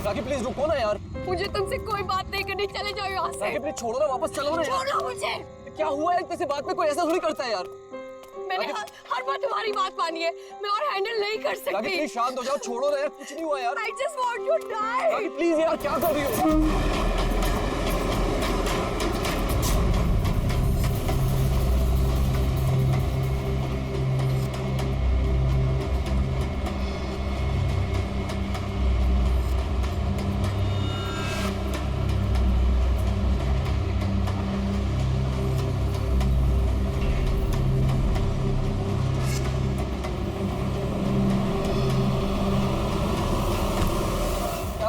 राखी please रुको ना यार। मुझे तुमसे कोई बात नहीं करनी, चले जाओ यहाँ से। राखी प्लीज छोड़ो ना, वापस चलो ना यार। छोड़ो मुझे। क्या हुआ है, किसी बात में कोई ऐसा थोड़ी करता है यार। मैंने हर बार तुम्हारी बात मानी है, मैं और हैंडल नहीं कर सकती। राखी प्लीज शांत हो जाओ, छोड़ो ना यार, कुछ नहीं हुआ यार। I just want to die। Rakhi please यार, क्या कर रही हो?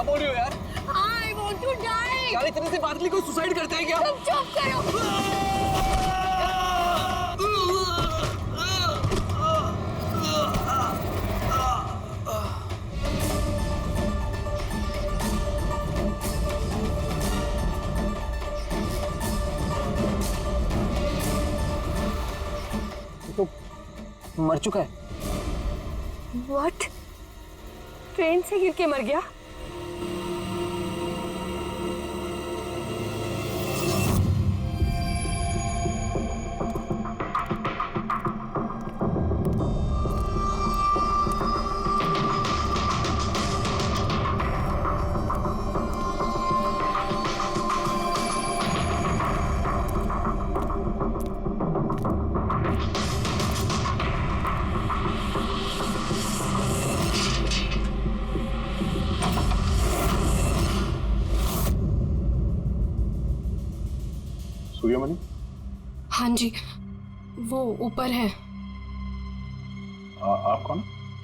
बोल रही हो यार? I want to die। यार इतने से बात के लिए कोई सुसाइड करता है क्या? तुम चुप करो। तो मर चुका है। What? ट्रेन से गिर के मर गया? सूर्यमणि? हाँ जी, वो ऊपर है। आप कौन?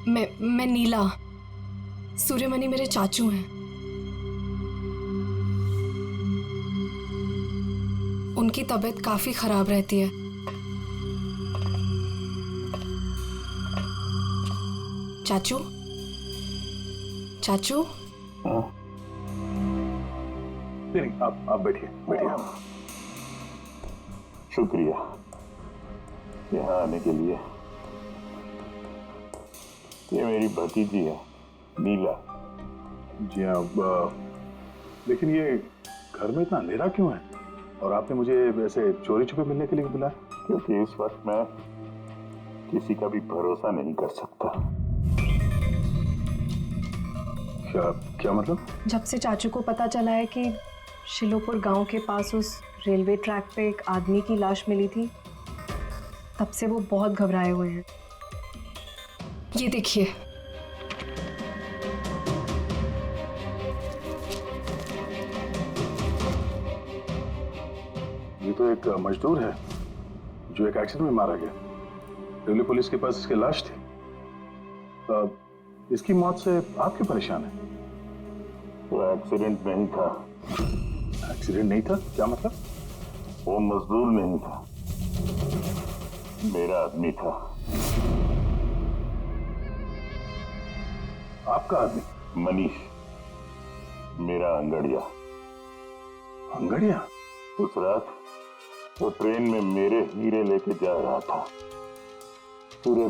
मैं नीला। सूर्यमणि मेरे चाचू हैं। उनकी तबीयत काफी खराब रहती है। चाचू, चाचू। नहीं, आप बैठिए बैठिए। शुक्रिया यहाँ आने के लिए। ये मेरी भतीजी है नीला। जी हाँ, लेकिन ये घर में इतना अंधेरा क्यों है? और आपने मुझे वैसे चोरी छुपे मिलने के लिए बुलाया? क्योंकि इस वक्त मैं किसी का भी भरोसा नहीं कर सकता। क्या मतलब? जब से चाचू को पता चला है कि शिलोपुर गांव के पास उस रेलवे ट्रैक पे एक आदमी की लाश मिली थी, तब से वो बहुत घबराए हुए हैं। ये देखिए। ये तो एक मजदूर है जो एक एक्सीडेंट में मारा गया। रेलवे पुलिस के पास इसकी लाश थी। इसकी मौत से आप क्यों परेशान हैं? वो एक्सीडेंट नहीं था। एक्सीडेंट नहीं था? क्या मतलब? वो मजदूर नहीं था, मेरा आदमी था। आपका आदमी? मनीष, मेरा अंगड़िया। अंगड़िया? उस रात वो ट्रेन में मेरे हीरे लेके जा रहा था। पूरे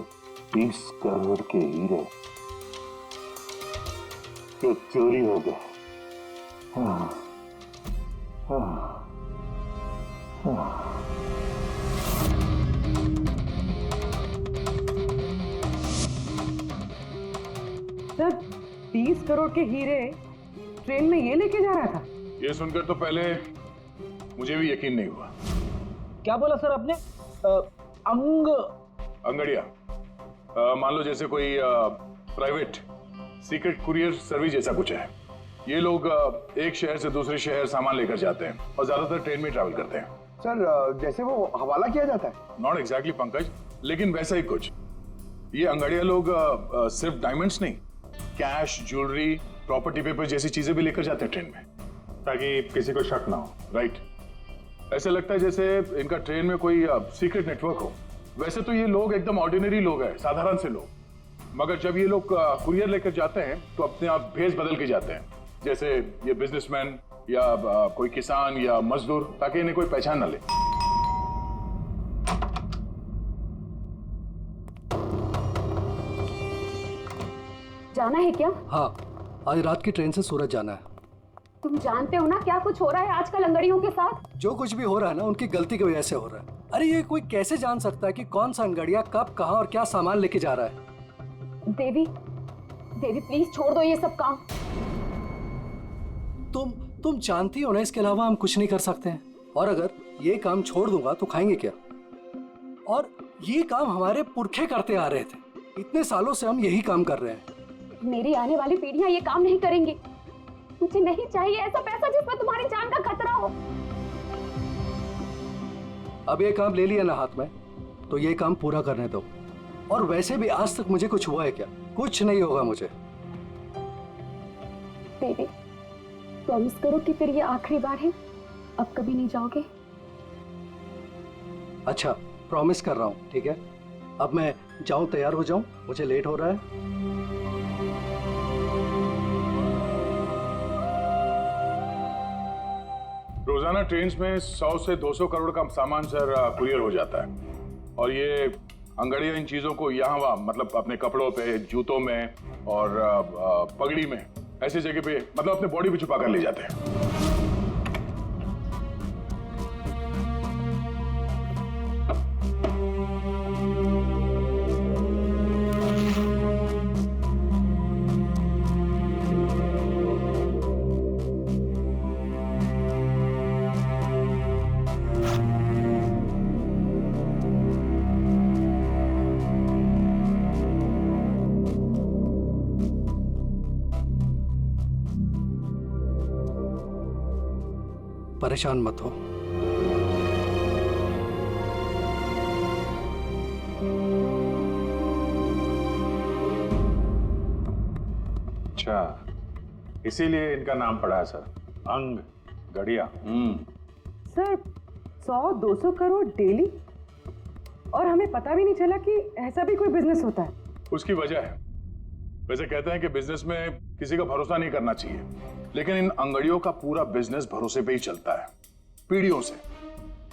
20 करोड़ के हीरे जो चोरी हो गए। सर, 20 करोड़ के हीरे ट्रेन में ये लेके जा रहा था? ये सुनकर तो पहले मुझे भी यकीन नहीं हुआ। क्या बोला सर आपने? अंगड़िया मान लो जैसे कोई प्राइवेट सीक्रेट कुरियर सर्विस जैसा कुछ है। ये लोग एक शहर से दूसरे शहर सामान लेकर जाते हैं और ज्यादातर ट्रेन में ट्रैवल करते हैं। सर, जैसे वो हवाला किया जाता है? नॉट एग्जैक्टली पंकज, लेकिन वैसा ही कुछ। ये अंगड़िया लोग सिर्फ डायमंड्स नहीं, कैश, ज्वेलरी, प्रॉपर्टी पेपर जैसी चीजें भी लेकर जाते हैं ट्रेन में, ताकि किसी को शक ना हो। राइट? ऐसा लगता है जैसे इनका ट्रेन में कोई सीक्रेट नेटवर्क हो। वैसे तो ये लोग एकदम ऑर्डिनरी लोग हैं, साधारण से लोग, मगर जब ये लोग कुरियर लेकर जाते हैं तो अपने आप भेष बदल के जाते हैं, जैसे ये बिजनेसमैन या कोई किसान या मजदूर, ताकि इन्हें कोई पहचान ना ले। जाना है क्या? हाँ, आज रात की ट्रेन से सूरत जाना है। तुम जानते हो ना क्या कुछ हो रहा है आजकल अंगड़ियों के साथ। जो कुछ भी हो रहा है ना उनकी गलती की वजह से हो रहा है। अरे ये कोई कैसे जान सकता है कि कौन सा अंगड़िया कब कहाँ और क्या सामान लेके जा रहा है। देवी देवी प्लीज छोड़ दो ये सब काम। तुम जानती हो ना, इसके अलावा हम कुछ नहीं कर सकते हैं। और अगर ये काम छोड़ दूंगा तो खाएंगे क्या? और ये काम हमारे पुरखे करते आ रहे थे, इतने सालों से हम यही काम कर रहे हैं। मेरी आने वाली पीढ़ियां ये काम नहीं करेंगी। मुझे नहीं चाहिए ऐसा पैसा जिसमें तुम्हारी जान का खतरा हो। अब ये काम ले लिया ना हाथ में, तो ये काम पूरा करने दो। और वैसे भी आज तक मुझे कुछ हुआ है क्या? कुछ नहीं होगा मुझे। देवी प्रॉमिस करो कि फिर ये आखिरी बार है, अब कभी नहीं जाओगे। अच्छा प्रॉमिस कर रहा हूँ, ठीक है। अब मैं जाऊं, तैयार हो जाऊं, मुझे लेट हो रहा है। रोजाना ट्रेन में 100 से 200 करोड़ का सामान सर कुरियर हो जाता है। और ये अंगड़िया इन चीजों को यहाँ वहाँ, मतलब अपने कपड़ों पे, जूतों में और पगड़ी में, ऐसी जगह पे, मतलब अपने बॉडी पे छुपा कर ले जाते हैं। परेशान मत हो। अच्छा, इसीलिए इनका नाम पड़ा है सर, अंग गड़िया। सर 100-200 करोड़ डेली, और हमें पता भी नहीं चला कि ऐसा भी कोई बिजनेस होता है। उसकी वजह है, वैसे कहते हैं कि बिजनेस में किसी का भरोसा नहीं करना चाहिए, लेकिन इन अंगड़ियों का पूरा बिजनेस भरोसे पे ही चलता है, पीढ़ियों से।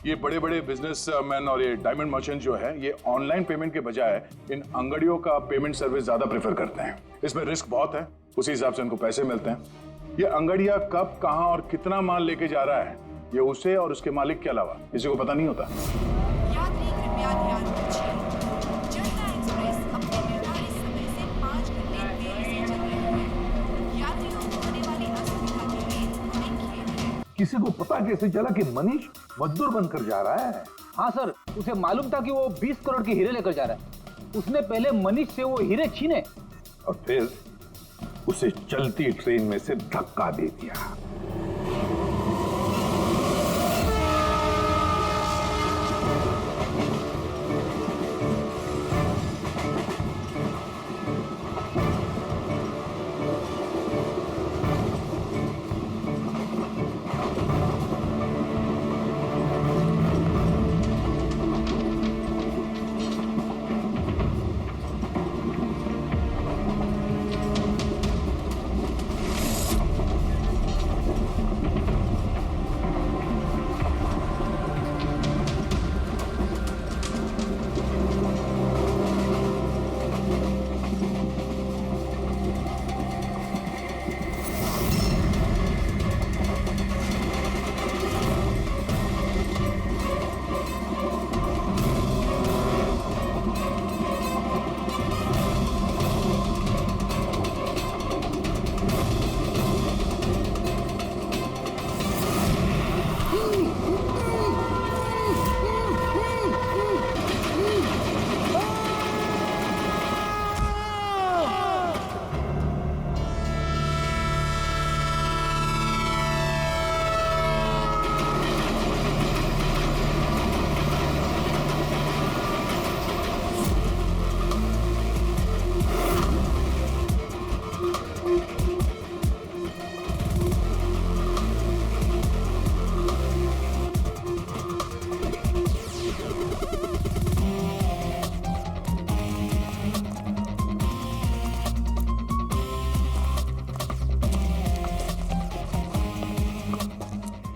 ये बड़े बड़े बिजनेसमैन और ये डायमंड मर्चेंट जो है, ये ऑनलाइन पेमेंट के बजाय इन अंगड़ियों का पेमेंट सर्विस ज्यादा प्रेफर करते हैं। इसमें रिस्क बहुत है, उसी हिसाब से उनको पैसे मिलते हैं। ये अंगड़िया कब, कहां और कितना माल लेके जा रहा है, ये उसे और उसके मालिक के अलावा किसी को पता नहीं होता। यात्री कृपया ध्यान दीजिए, जनता एक्सप्रेस अपने निर्धारित समय से 5 घंटे देरी से चल रही है। यात्रियों को होने वाली असुविधा के लिए हमें खेद है। किसी को पता कैसे चला कि मनीष मजदूर बनकर जा रहा है? हाँ सर, उसे मालूम था कि वो 20 करोड़ के हीरे लेकर जा रहा है। उसने पहले मनीष से वो हीरे छीने और फिर उसे चलती ट्रेन में से धक्का दे दिया।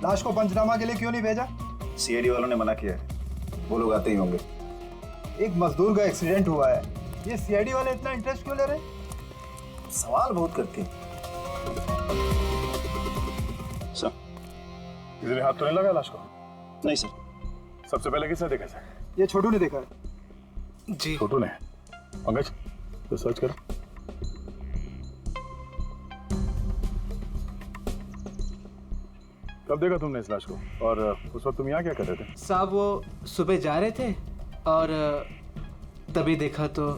लाश को पंचनामा के लिए क्यों नहीं भेजा? सीआईडी वालों ने मना किया है, वो लोग आते ही होंगे। एक मजदूर का एक्सीडेंट हुआ है, ये सीआईडी वाले इतना इंटरेस्ट क्यों ले रहे? सवाल बहुत करते हैं। सर किसी ने हाथ तो नहीं लगा लाश को? नहीं सर। सबसे पहले किसने देखा सर? ये छोटू ने देखा है। जी छोटू ने। पंकज तो सर्च करो। कब देखा तुमने इस लाश को और उस वक्त तुम यहाँ क्या कर रहे थे? साहब वो सुबह जा रहे थे और तभी देखा तो।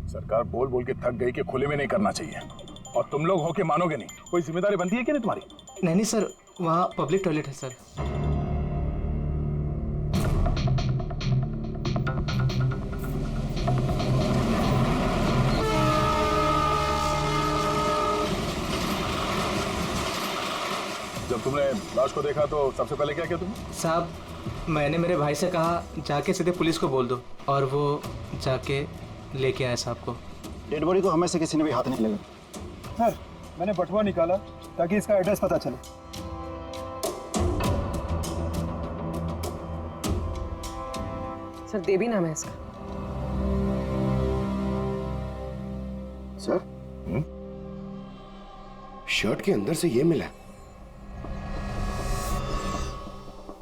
सरकार बोल बोल के थक गई कि खुले में नहीं करना चाहिए और तुम लोग हो के मानोगे नहीं। कोई जिम्मेदारी बनती है कि नहीं तुम्हारी? नहीं नहीं सर, वहाँ पब्लिक टॉयलेट है सर। जब तुमने लाश को देखा तो सबसे पहले क्या किया तुमने? साहब मैंने मेरे भाई से कहा जाके सीधे पुलिस को बोल दो और वो जाके लेके आया साहब को। डेड बॉडी को हमें से किसी ने भी हाथ नहीं लगा। सर मैंने बटुआ निकाला ताकि इसका एड्रेस पता चले। सर देवी नाम है इसका। सर शर्ट के अंदर से ये मिला।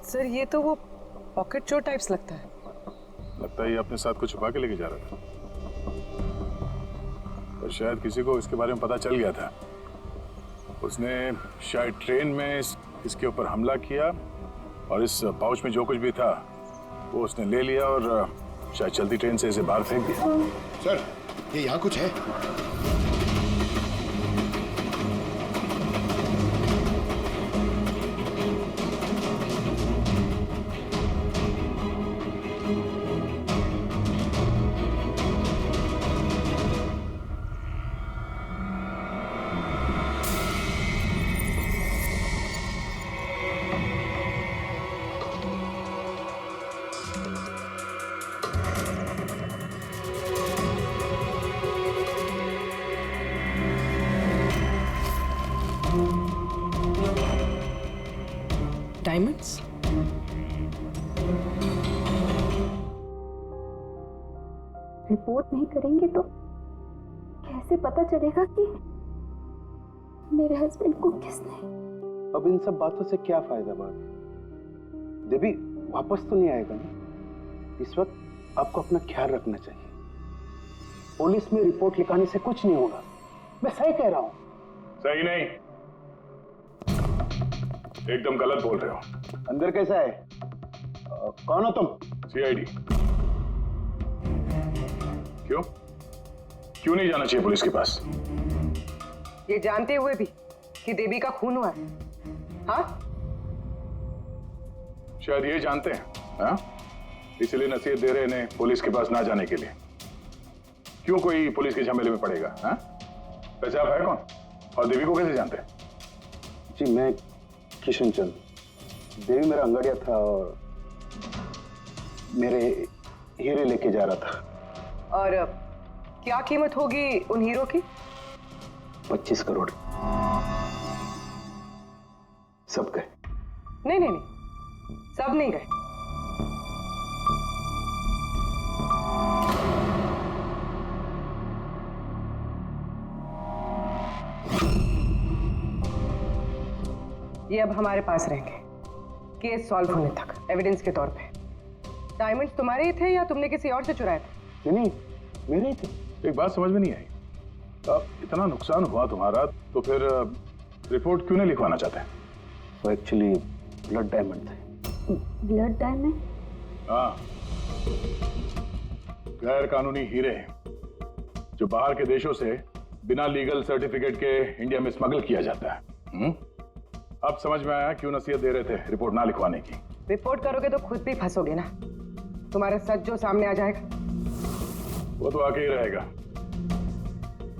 सर ये तो वो पॉकेट चोर टाइप्स लगता है। लगता है ये अपने साथ कुछ छुपा के लेके जा रहा था और शायद किसी को इसके बारे में पता चल गया था। उसने शायद ट्रेन में इसके ऊपर हमला किया और इस पाउच में जो कुछ भी था वो उसने ले लिया और शायद चलती ट्रेन से इसे बाहर फेंक दिया। सर ये यहाँ कुछ है। डायमंड्स? रिपोर्ट नहीं करेंगे तो कैसे पता चलेगा कि मेरे हस्बैंड को किसने? अब इन सब बातों से क्या फायदा भाभी? देवी वापस तो नहीं आएगा ना? इस वक्त आपको अपना ख्याल रखना चाहिए। पुलिस में रिपोर्ट लिखाने से कुछ नहीं होगा। मैं सही कह रहा हूँ। सही नहीं, एकदम गलत बोल रहे हो। अंदर कैसा है? कौन हो तुम? सीआईडी। क्यों नहीं जाना चाहिए पुलिस के पास? ये जानते हुए भी कि देवी का खून हुआ है? हाँ? शायद ये जानते हैं, हाँ? इसलिए नसीहत दे रहे इन्हें पुलिस के पास ना जाने के लिए। क्यों कोई पुलिस के झमेले में पड़ेगा? हाँ? वैसे आप है कौन और देवी को कैसे जानते हैं? जी मैं किशन चंद। देवी मेरा अंगड़िया था और मेरे हीरे लेके जा रहा था। और क्या कीमत होगी उन हीरो की? 25 करोड़। सब गए? नहीं नहीं नहीं, सब नहीं गए। ये अब हमारे पास रहेंगे केस सॉल्व होने तक, एविडेंस के तौर पे। डायमंड्स तुम्हारे ही थे या तुमने किसी और से चुराए थे? नहीं मेरे ही थे। एक बात समझ में नहीं आई, अब इतना नुकसान हुआ तुम्हारा तो फिर रिपोर्ट क्यों नहीं लिखवाना चाहते? वो एक्चुअली ब्लड डायमंड थे। Blood diamond? हाँ, गैर कानूनी हीरे जो बाहर के देशों से बिना लीगल सर्टिफिकेट के इंडिया में स्मगल किया जाता है। अब समझ में आया क्यों नसीहत दे रहे थे रिपोर्ट ना लिखवाने की। रिपोर्ट करोगे तो खुद भी फंसोगे ना। तुम्हारा सच जो सामने आ जाएगा वो तो आके ही रहेगा,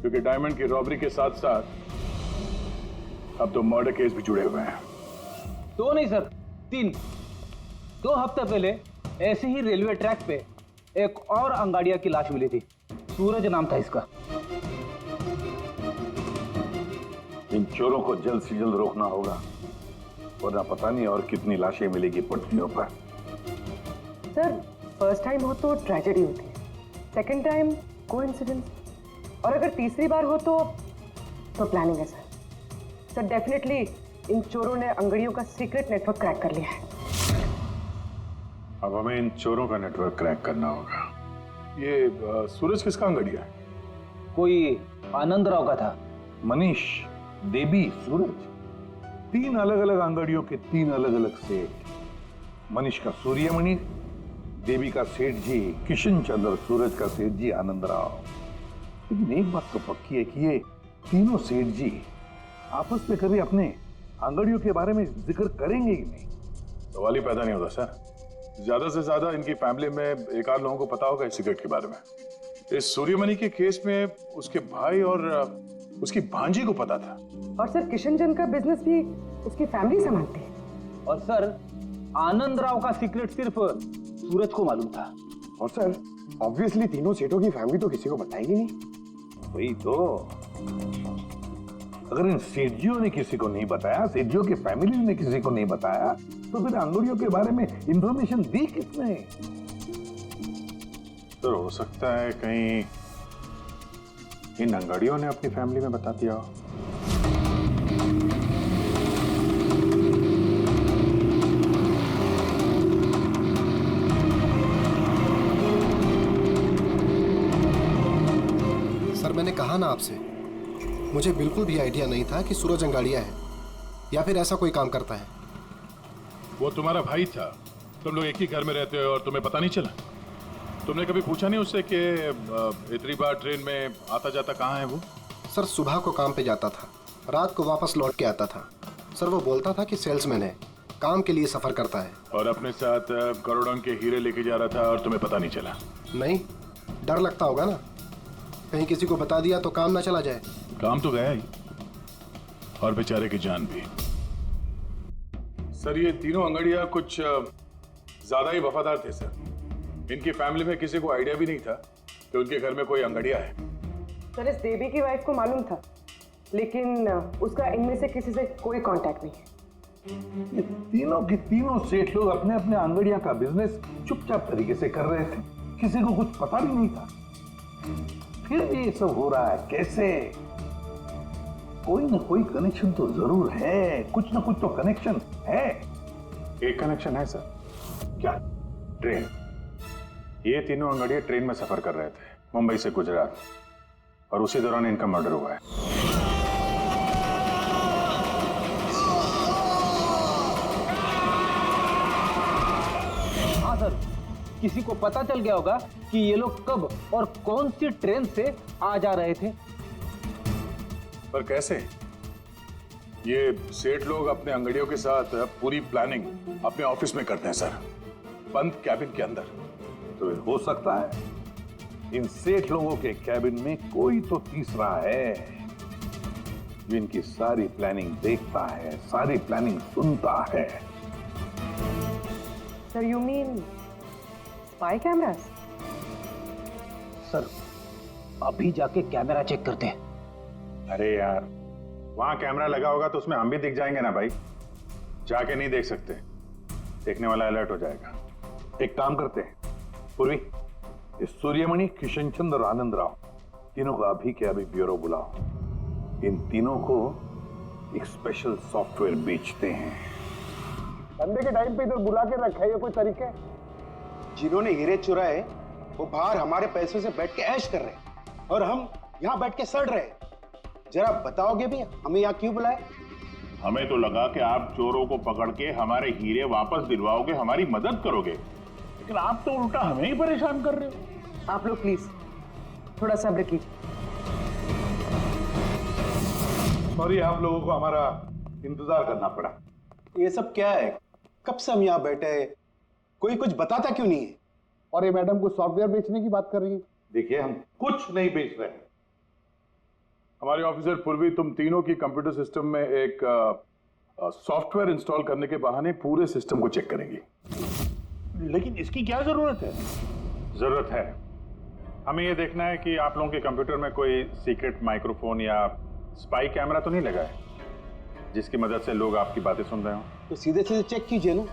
क्योंकि डायमंड की रॉबरी के साथ साथ अब तो मर्डर केस भी जुड़े हुए हैं। 2 नहीं सर, 3। 2 हफ्ते पहले ऐसे ही रेलवे ट्रैक पे एक और अंगाड़िया की लाश मिली थी। सूरज नाम था इसका। इन चोरों को जल्द से जल्द रोकना होगा, वरना पता नहीं और कितनी लाशें मिलेगी पटरियों पर। सर फर्स्ट टाइम हो तो ट्रेजेडी होती है, सेकंड टाइम कोइंसिडेंस, और अगर तीसरी बार हो तो तो प्लानिंग है सर। सर डेफिनेटली इन चोरों ने अंगड़ियों का सीक्रेट नेटवर्क क्रैक कर लिया है। अब हमें इन चोरों का नेटवर्क क्रैक करना होगा। ये सूरज किसका अंगड़िया है? कोई आनंद राव का था। मनीष, देवी, सूरज, 3 अलग अलग अंगड़ियों के 3 अलग अलग सेठ। मनीष का सूर्यमणि, देवी का सेठ जी किशन चंद्र, सूरज का सेठ जी आनंद राव। लेकिन एक बात तो पक्की है कि ये तीनों सेठ जी आपस में कभी अपने अंगड़ियों के बारे में जिक्र करेंगे ही नहीं। सवाल ही पैदा नहीं होता सर। ज्यादा से ज्यादा इनकी फैमिली में एक आध लोगों को पता होगा इस सिगरेट के बारे में। इस सूर्यमणि के केस में उसके भाई और उसकी भांजी को पता था। और सर किशन चंद का बिजनेस भी उसकी फैमिली संभालती है। और सर आनंद राव का सीक्रेट सिर्फ सूरज को मालूम था। और सर ऑब्वियसली तीनों सेठों की फैमिली तो किसी को बताएगी नहीं। वही तो, अगर इन सेठियों ने किसी को नहीं बताया, सेठियों की फैमिली ने किसी को नहीं बताया, तो फिर अंगड़ियों के बारे में इंफॉर्मेशन दी किसने? तो हो सकता है कहीं इन अंगड़ियों ने अपनी फैमिली में बता दिया हो। सर मैंने कहा ना आपसे, मुझे बिल्कुल भी आइडिया नहीं था कि सूरज अंगाड़िया है या फिर ऐसा कोई काम करता है। वो तुम्हारा भाई था, तुम लोग एक ही घर में रहते हो और तुम्हें पता नहीं चला? तुमने कभी पूछा नहीं उससे कि इतनी बार ट्रेन में आता जाता कहाँ है वो? सर सुबह को काम पे जाता था, रात को वापस लौट के आता था। सर वो बोलता था कि सेल्समैन है, काम के लिए सफर करता है। और अपने साथ करोड़ों के हीरे लेके जा रहा था और तुम्हें पता नहीं चला? नहीं, डर लगता होगा ना, कहीं किसी को बता दिया तो काम ना चला जाए। काम तो गया ही, और बेचारे की जान भी। सर ये तीनों अंगड़िया कुछ ज्यादा ही वफादार थे सर। इनकी फैमिली में किसी को आइडिया भी नहीं था कि उनके घर में कोई अंगड़िया है। सर इस देवी की वाइफ को मालूम था, लेकिन उसका इनमें से किसी से कोई कांटेक्ट नहीं है। ये तीनों के तीनों सेठ लोग अपने अपने अंगड़िया का बिजनेस चुपचाप तरीके से कर रहे थे, किसी को कुछ पता भी नहीं था। फिर भी ये सब हो रहा है कैसे? कोई ना कोई कनेक्शन तो जरूर है, कुछ ना कुछ तो कनेक्शन है। एक कनेक्शन है सर। क्या? ट्रेन। ये तीनों अंगड़िया ट्रेन में सफर कर रहे थे मुंबई से गुजरात, और उसी दौरान इनका मर्डर हुआ है। हाँ सर, किसी को पता चल गया होगा कि ये लोग कब और कौन सी ट्रेन से आ जा रहे थे। पर कैसे? ये सेठ लोग अपने अंगड़ियों के साथ पूरी प्लानिंग अपने ऑफिस में करते हैं सर, बंद कैबिन के अंदर। तो हो सकता है इन सेठ लोगों के कैबिन में कोई तो तीसरा है जो इनकी सारी प्लानिंग देखता है, सारी प्लानिंग सुनता है। Sir you mean spy cameras? Sir अभी जाके कैमरा चेक करते हैं। अरे यार वहां कैमरा लगा होगा तो उसमें हम भी दिख जाएंगे ना भाई। जाके नहीं देख सकते, देखने वाला अलर्ट हो जाएगा। एक काम करते हैं पूर्वी, इस सूर्यमणि, किशन चंद्र और आनंद राव तीनों को अभी के अभी ब्यूरो बुलाओ। इन तीनों को एक स्पेशल सॉफ्टवेयर बेचते हैं। धंधे के टाइम पे इधर बुला के रखा है, ये कोई तरीका है? जिन्होंने हीरे चुराए वो बाहर हमारे पैसों से बैठ के ऐश कर रहे हैं और हम यहाँ बैठ के सड़ रहे हैं। जरा बताओगे भी हमें यहाँ क्यों बुलाए? हमें तो लगा कि आप चोरों को पकड़ के हमारे हीरे वापस दिलवाओगे, हमारी मदद करोगे, लेकिन आप तो उल्टा हमें ही परेशान कर रहे हो। आप लोग प्लीज थोड़ा सब्र कीजिए। सॉरी, आप लोगों को हमारा इंतजार करना पड़ा। ये सब क्या है? कब से हम यहाँ बैठे हैं, कोई कुछ बताता क्यों नहीं है? और ये मैडम को सॉफ्टवेयर बेचने की बात कर रही है। देखिए हम कुछ नहीं बेच रहे हैं। हमारे ऑफिसर पूर्वी तुम तीनों की कंप्यूटर सिस्टम में एक सॉफ्टवेयर इंस्टॉल करने के बहाने पूरे सिस्टम को चेक करेंगी। लेकिन इसकी क्या जरूरत है? जरूरत है, हमें यह देखना है कि आप लोगों के कंप्यूटर में कोई सीक्रेट माइक्रोफोन या स्पाई कैमरा तो नहीं लगा है जिसकी मदद से लोग आपकी बातें सुन रहे हो। तो सीधे सीधे चेक कीजिए ना,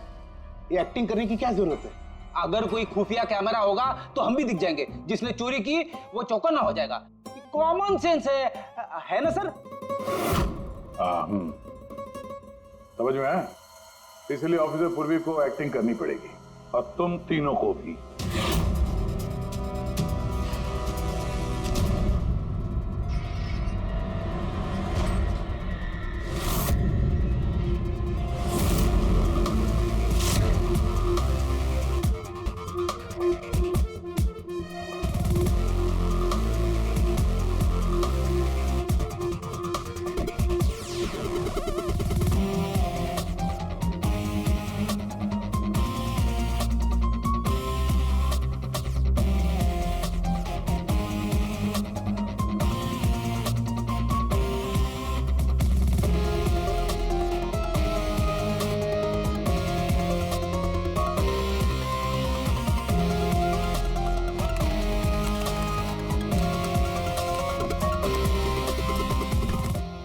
ये एक्टिंग करने की क्या जरूरत है? अगर कोई खुफिया कैमरा होगा तो हम भी दिख जाएंगे, जिसने चोरी की वो चौकन्ना हो जाएगा। कॉमन सेंस है ना सर? समझ में आया? इसलिए ऑफिसर पूर्वी को एक्टिंग करनी पड़ेगी और तुम तीनों को भी।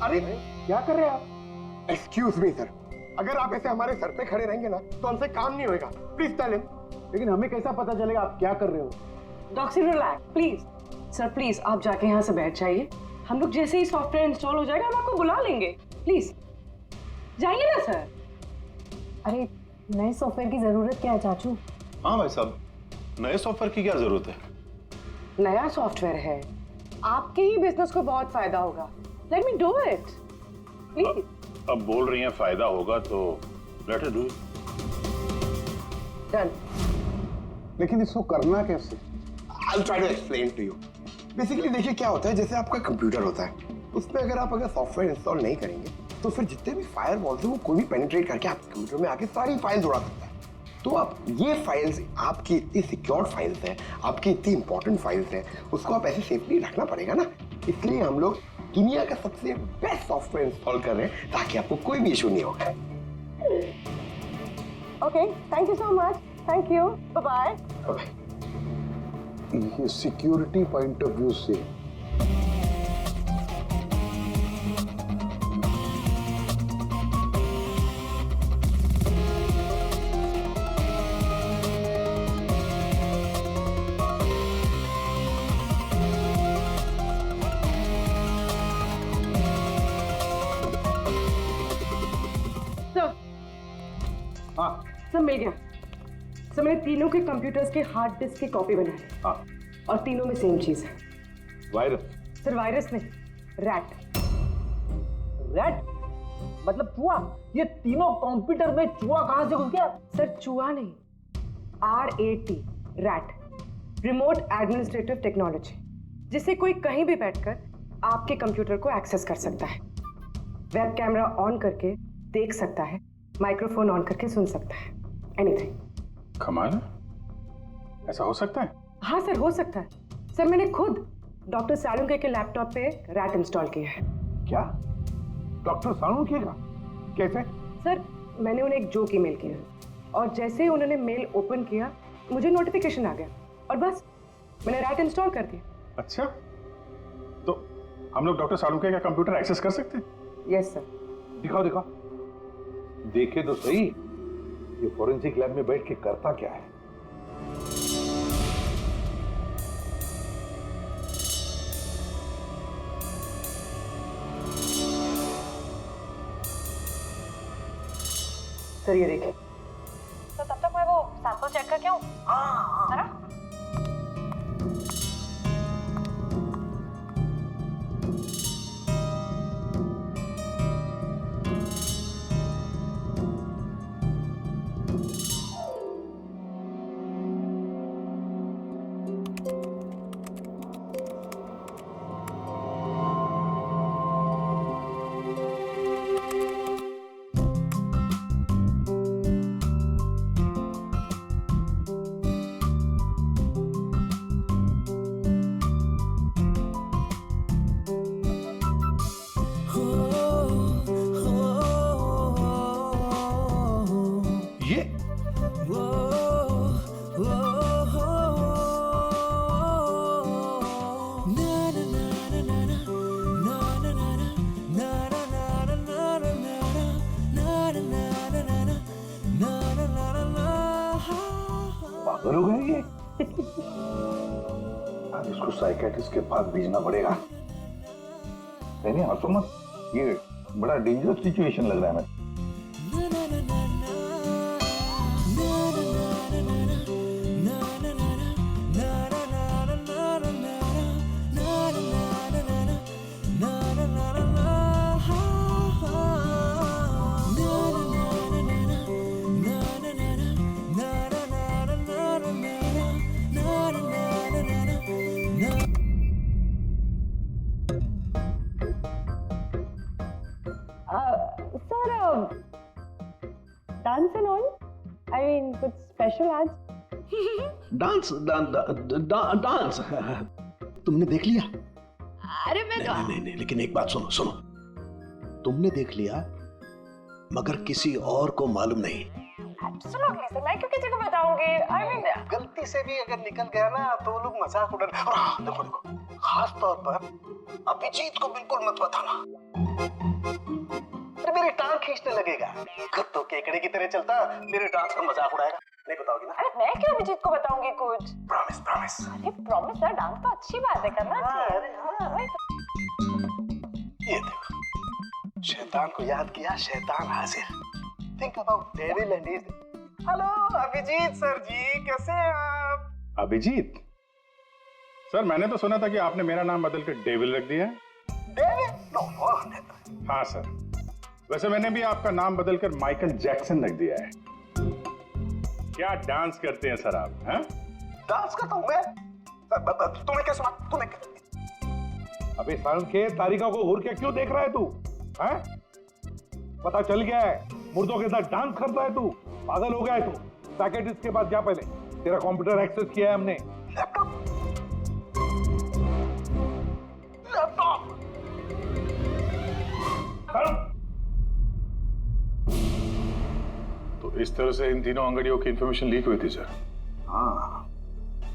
अरे क्या कर रहे हैं आप? एक्सक्यूज मी सर, अगर आप ऐसे हमारे सर पे खड़े रहेंगे ना तो हमसे काम नहीं होएगा। Please tell him. लेकिन हमें कैसा पता चलेगा आप क्या कर रहे हो? Doctor relax please. Sir please आप जाके यहाँ से बैठ जाइए। हम लोग जैसे ही सॉफ्टवेयर इंस्टॉल हो जाएगा हम आपको बुला लेंगे। प्लीज जाइए ना सर। अरे नए सॉफ्टवेयर की जरूरत क्या है चाचू? हाँ भाई साहब, नए सॉफ्टवेयर की क्या जरूरत है? नया सॉफ्टवेयर है, आपके ही बिजनेस को बहुत फायदा होगा। Let me do it please. अब बोल रही हैं फायदा होगा तो let us do it. Done. लेकिन इसको करना कैसे? I'll try to explain to you. Basically देखिए क्या होता है, जैसे आपका कंप्यूटर होता है, उसमें अगर सॉफ्टवेयर इंस्टॉल नहीं करेंगे तो फिर जितने भी फायरवॉल्स हैं वो कोई भी पेनिट्रेट करके आपके कंप्यूटर में आके सारी फाइल्स उड़ा सकता है। तो आप ये फाइल्स, आपकी इतनी सिक्योर्ड फाइल्स हैं, आपकी इतनी इंपॉर्टेंट फाइल्स हैं, उसको आप ऐसे सेफली रखना पड़ेगा ना। इसलिए हम लोग दुनिया का सबसे बेस्ट सॉफ्टवेयर इंस्टॉल कर रहे हैं ताकि आपको कोई भी इशू नहीं होगा। Okay, thank you so much. Thank you, bye bye. ये सिक्योरिटी पॉइंट ऑफ व्यू से सब मिल गया। सब मैंने तीनों के कंप्यूटर्स के हार्ड डिस्क की कॉपी बनाई। हाँ। और तीनों में सेम चीज है। वायरस? सर वायरस नहीं, रैट। रैट मतलब चूहा? ये तीनों कंप्यूटर में चूहा कहां से घुस गया? सर चूहा नहीं, RAT, rat, remote administrative technology, जिससे कोई कहीं भी बैठकर आपके कंप्यूटर को एक्सेस कर सकता है। वेब कैमरा ऑन करके देख सकता है, माइक्रोफोन ऑन करके सुन सकता है, एनीथिंग। कमाल है, ऐसा हो सकता है? हाँ सर, हो सकता है। सर मैंने खुद डॉक्टर सालुंके के लैपटॉप पे रैट इंस्टॉल किया है। क्या? डॉक्टर सालुंके का? कैसे? सर मैंने उन्हें एक जोक ईमेल किया और जैसे ही उन्होंने मेल ओपन किया मुझे नोटिफिकेशन आ गया और बस मैंने रैट इंस्टॉल कर दिया। अच्छा, तो हम लोग डॉक्टर सालुंके का कंप्यूटर एक्सेस कर सकते हैं? Yes sir. दिखाओ दिखाओ, देखे तो सही ये फॉरेंसिक लैब में बैठ के करता क्या है। सर ये देखिए। तो तब तक मैं वो सैंपल चेक करके आऊं? है ना? पागल हो गए ये? आज इसको साइकेट्रिस्ट के पास भेजना पड़ेगा। नहीं हंसो मत, ये बड़ा डेंजरस सिचुएशन लग रहा है मुझे। Sir dance and all I mean कुछ स्पेशल आज डांस डांस तुमने देख लिया? अरे मैं तो नहीं, लेकिन एक बात सुनो सुनो, तुमने देख लिया मगर किसी और को मालूम नहीं। एब्सोल्युटली सर, मैं क्यों किसी को बताऊंगी? आई मीन गलती से भी अगर निकल गया ना तो वो लोग मजाक उड़ा। देखो देखो, खास तौर पर अभिजीत को बिल्कुल मत बताना, अरे मेरी टांग खींचने लगेगा। तो केकड़े की तरह चलता मेरे डांस का मजाक उड़ाएगा। नहीं बताओगी ना? अरे मैं क्यों अभिजीत को बताऊंगी कुछ? Promise promise. अरे प्रॉमिस सर, डांस तो अच्छी बात है, करना चाहिए। ये देखो, शैतान को याद किया, शैतान हाजिर। Think about devil and his. Hello Abhijeet sir ji, कैसे हैं आप? अभिजीत सर, मैंने तो सुना था कि आपने मेरा नाम बदल कर डेविल रख दिया है। डेविल? नो। हाँ सर, वैसे मैंने भी आपका नाम बदलकर माइकल जैक्सन रख दिया है। क्या डांस करते हैं सर आप? हैं? डांस करता हूँ मैं? तुम्हें क्या सुना? तुम्हें अबे साल के तारिका को घूर के क्यों देख रहा है तू? हैं? पता चल गया है मुर्दों के साथ डांस करता है तू। पागल हो गया है तू। साइकियाट्रिस्ट के पास जा पहले, तेरा कंप्यूटर एक्सेस किया है हमने। लैपटॉप लैपटॉप तो इस तरह से इन तीनों अंगड़ियों की इंफॉर्मेशन लीक हुई थी सर। हाँ,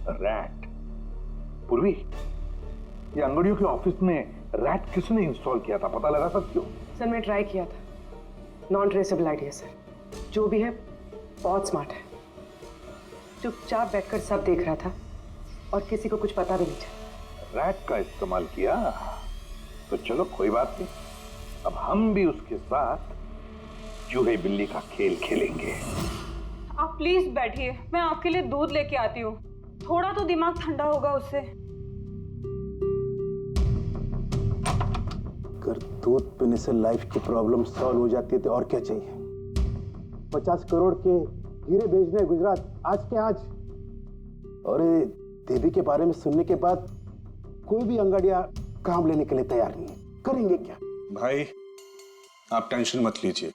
रैट। पूर्वी, ये अंगड़ियों के ऑफिस में रैट किसने इंस्टॉल किया था, पता लगा सकते हो? सर मैं ट्राई किया था, नॉन ट्रेसेबल आइडिया सर। जो भी है बहुत स्मार्ट है, चुपचाप बैठकर सब देख रहा था और किसी को कुछ पता भी नहीं चला। रैट का इस्तेमाल किया तो चलो कोई बात नहीं, अब हम भी उसके साथ चूहे बिल्ली का खेल खेलेंगे। आप प्लीज बैठिए, मैं आपके लिए दूध लेके आती हूँ, थोड़ा तो दिमाग ठंडा होगा उससे। अगर दूध पीने से लाइफ की प्रॉब्लम सॉल्व हो जाती है तो और क्या चाहिए? 50 करोड़ के हीरे भेजने गुजरात आज के आज। और देवी के बारे में सुनने के बाद कोई भी अंगाड़िया काम लेने के लिए तैयार नहीं है। करेंगे क्या? भाई आप टेंशन मत लीजिए,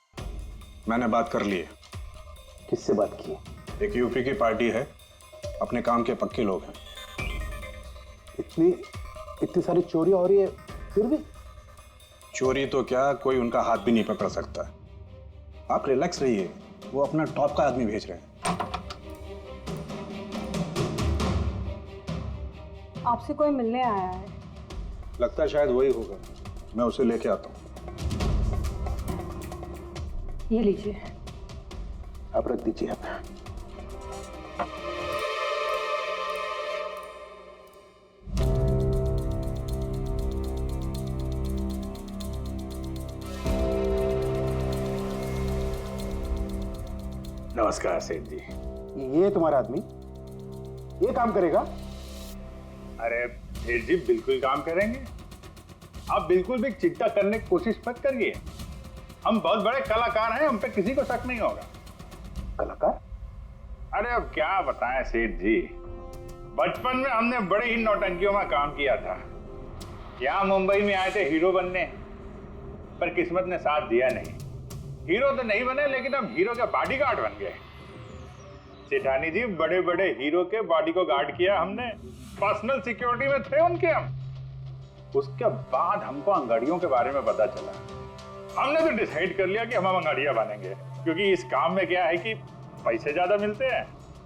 मैंने बात कर ली है। किससे बात की? एक यूपी की पार्टी है, अपने काम के पक्के लोग हैं। इतनी सारी चोरियां हो रही है फिर भी? चोरी तो क्या, कोई उनका हाथ भी नहीं पकड़ सकता। आप रिलैक्स रहिए, वो अपना टॉप का आदमी भेज रहे हैं। आपसे कोई मिलने आया है? लगता है शायद वही होगा, मैं उसे लेके आता हूँ। ये लीजिए। आप रख दीजिए आप। नमस्कार सेठ जी। ये तुम्हारा आदमी ये काम करेगा? अरे सेठ जी बिल्कुल काम करेंगे, आप बिल्कुल भी चिंता करने की कोशिश मत करिए। हम बहुत बड़े कलाकार हैं, हम पे किसी को शक नहीं होगा। कलाकार? अरे अब क्या बताएं सेठ जी, बचपन में हमने बड़े ही नौटंकियों में काम किया था। यहाँ मुंबई में आए थे हीरो बनने, पर किस्मत ने साथ दिया नहीं। हीरो तो नहीं बने, लेकिन हम हीरो के बॉडीगार्ड बन गए। सेठानी जी, बड़े बड़े हीरो के बॉडी को गार्ड किया हमने, पर्सनल सिक्योरिटी में थे उनके हम। उसके बाद हमको अंगाड़ियों के बारे में पता चला, हमने तो डिसाइड कर लिया कि हम अंगाड़िया बनेंगे, क्योंकि इस काम में क्या है कि पैसे ज्यादा मिलते हैं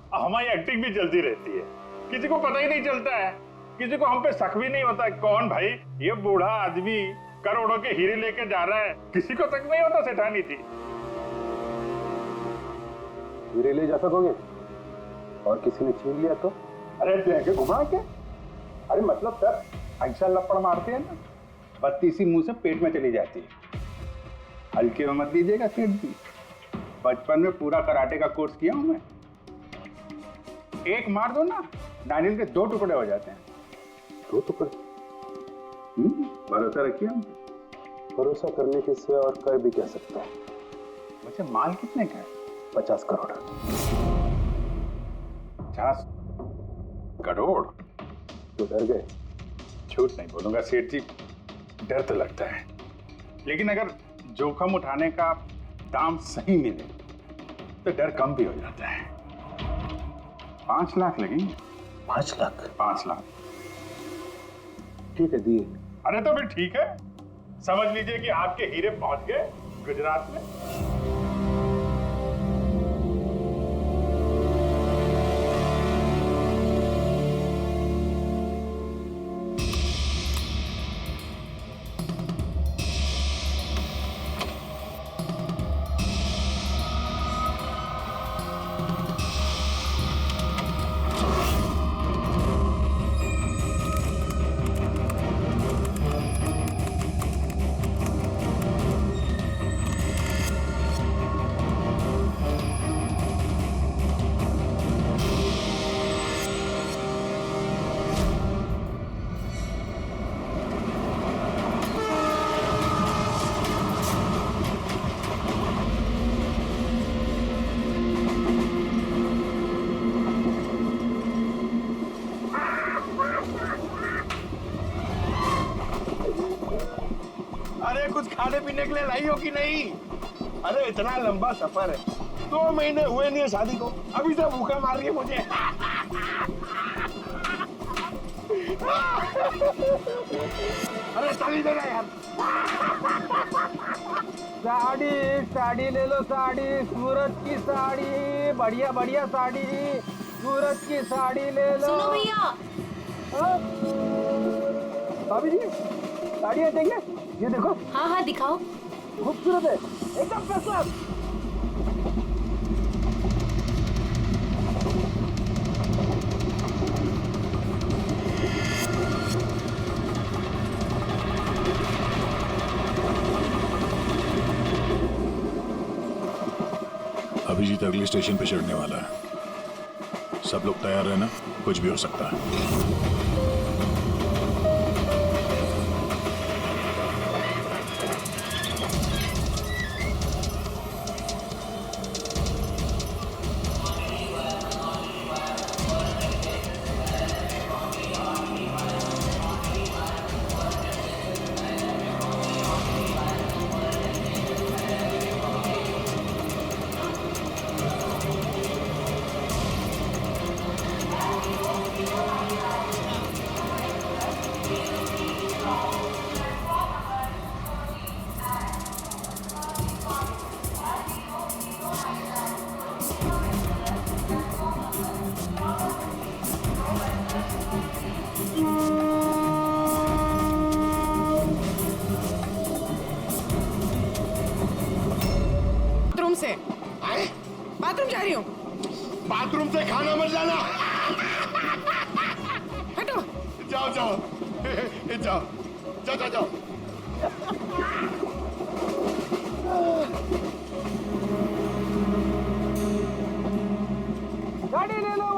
और हमारी एक्टिंग भी चलती रहती है। किसी को पता ही नहीं चलता है, किसी को हम पे शक भी नहीं होता। कौन भाई ये बूढ़ा आदमी करोड़ों के हीरे लेके जा रहा है, किसी को शक नहीं होता। सेठानी थी। हीरे ले जा सकोगे और किसी ने छीन लिया तो? अरे लेके घुमा क्या? अरे मतलब सर ऐसा लपड़ मारते हैं ना, बत्ती सी मुंह से पेट में चली जाती है। हल्के में मत लीजिएगा सेठ जी, बचपन में पूरा कराटे का कोर्स किया हूं मैं। एक मार दो ना, नारियल के 2 टुकड़े हो जाते हैं। 2 टुकड़े? भरोसा रखिए हम। भरोसा करने के सिवा और कर भी कह सकता है। वैसे माल कितने का है? 50 करोड़। 50 करोड़? तो डर गए? झूठ नहीं बोलूंगा सेठ जी, डर तो लगता है, लेकिन अगर जोखम उठाने का दाम सही मिले तो डर कम भी हो जाता है। 5 लाख लगेंगे। 5 लाख? 5 लाख। ठीक है, दिए। अरे तो फिर ठीक है, समझ लीजिए कि आपके हीरे पहुंच गए गुजरात में। अरे कुछ खाने पीने के लिए लाई हो कि नहीं? अरे इतना लंबा सफर है, 2 महीने हुए नहीं है शादी को, अभी से भूखा मार रही है मुझे। अरे साड़ी देना यार। साड़ी ले लो, साड़ी, सूरज की साड़ी, बढ़िया बढ़िया साड़ी, सूरज की साड़ी ले लो। सुनो भैया। भाभी जी, साड़ियाँ देंगे? ये देखो। हाँ हाँ दिखाओ। खूबसूरत है, एकदम फर्स्ट क्लास। अभिजीत अगले स्टेशन पे चढ़ने वाला है, सब लोग तैयार रहना, कुछ भी हो सकता है। बाथरूम जा रही हूँ। बाथरूम से खाना मत लाना। हटो। जाओ जाओ जाओ जाओ जाओ जाओ। साड़ी ले लो,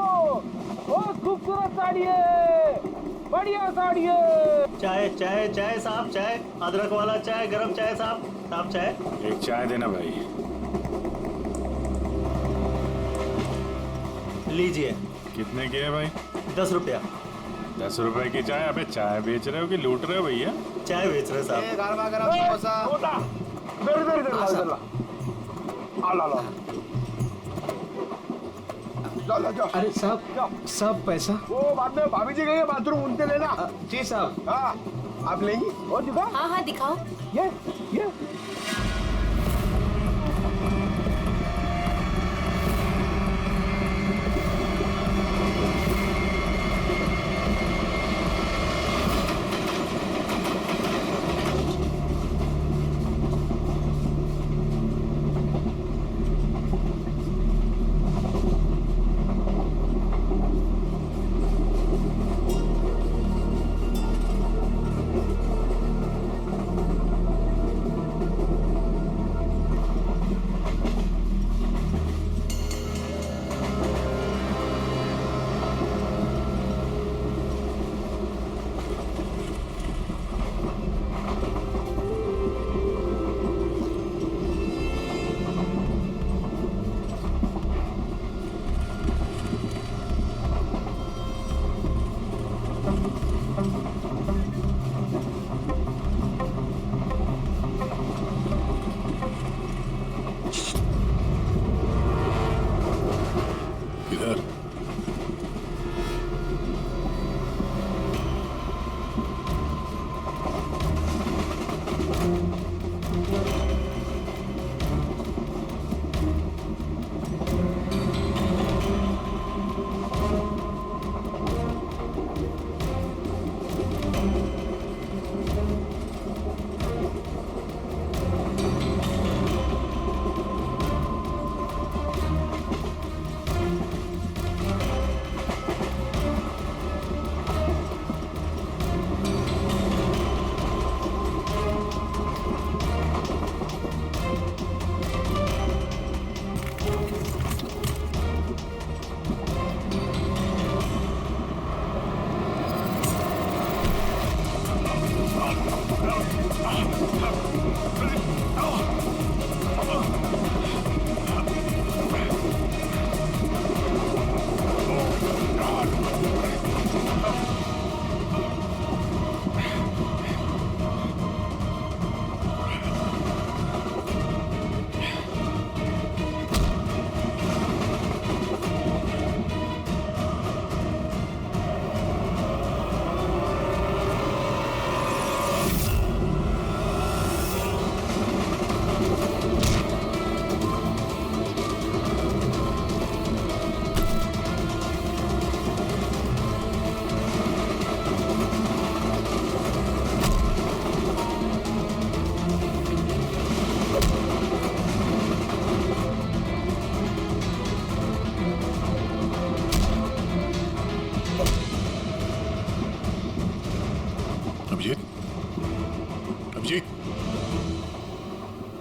बहुत खूबसूरत साड़ी है, बढ़िया साड़ी है। चाय चाय चाय साहब, चाय, अदरक वाला चाय, गरम चाय साहब चाय। एक चाय देना भाई। लीजिए। कितने की है भाई? 10 रुपया। 10 रुपए की चाय? अबे चाय बेच रहे हो कि लूट रहे हो भैया? चाय बेच रहे साहब। गरमा गरम समोसा। जाओ। अरे साहब पैसा। वो बाद में भाभी जी गई है बाथरूम, उनसे लेना। जी साहब। हाँ, आप लेंगी? और दिखाओ। हाँ हाँ दिखाओ। ये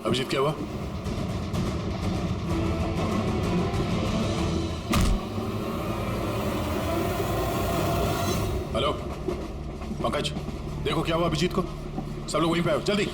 अभिजीत क्या हुआ? हेलो पंकज, देखो क्या हुआ अभिजीत को। सब लोग वहीं पे आओ जल्दी।